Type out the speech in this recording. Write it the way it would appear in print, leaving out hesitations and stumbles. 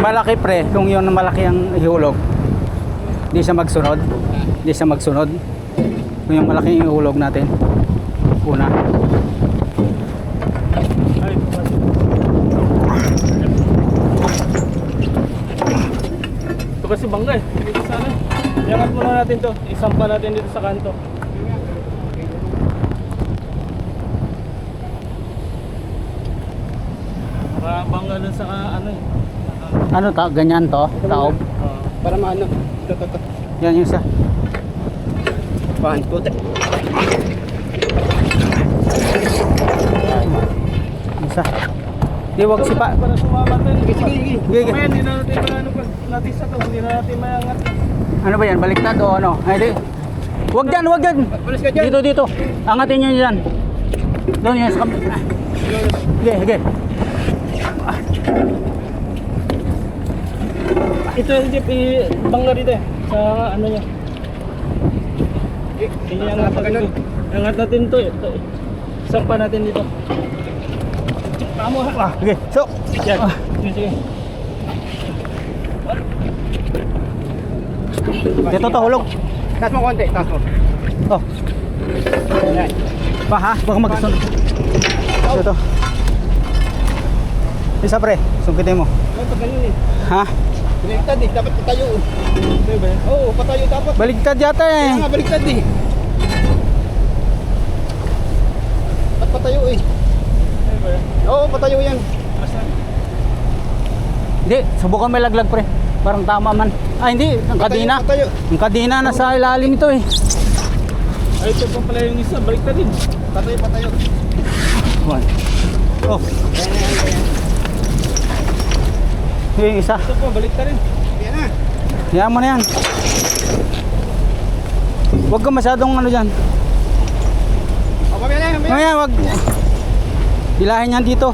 malaki pre, kung yun malaki ang ihulog, di siya magsunod. Di siya magsunod. Kung yung malaki yung ihulog natin. Una. Ito kasi bangga eh. Dito sana. Iangat muna natin to. Isampa natin dito sa kanto. Para bangga dun sa ano eh. Ano ta? Ganyan to? Taob? Para maano. Ito. Yan yung isa. Pahan, puti. Isa. Di wag sipa. Para sumama tayo. Sige. Sige. Mamaya hindi na natin maano pag natin sa to. Hindi na natin mayangat. Ano ba yan? Baliktad o ano? Ay di. Wag dyan, wag dyan. Balis ka dyan. Dito. Angatin nyo dyan. Doon yan sa kamera. Sige. Ito yung jeep, bangga dito eh. Sa ano niya. Iangat natin to. Iangat natin to eh. Sampa natin dito. Tama ha. Sige. So. Yan. Sige. Dito to, hulog. Taas mo konti, taas mo. Oh. Ayan. Pa ha? Baka magkasunod. Dito. Isa pre, sungkitin mo. Ay, pag ganyan eh. Ha? Baliktad eh, dapat patayo. Ito ba yan? Oo, patayo dapat. Baliktad yata eh. Kaya nga, baliktad eh. At patayo eh. Ay ba yan? Oo, patayo yan. Asan? Hindi, subukan may laglag pre. Parang tama man. Ah hindi, ang kadina. Patayo. Ang kadina nasa ilalim ito eh. Ay, ito pa pala yung isa. Baliktad din. Patayo. One. Oh, yung isa. Ito pa, baliktad rin. Yan na. Yan mo na yan. Huwag ka masyadong ano dyan. O, mamaya na. Mamaya wag. Hilahin yan dito.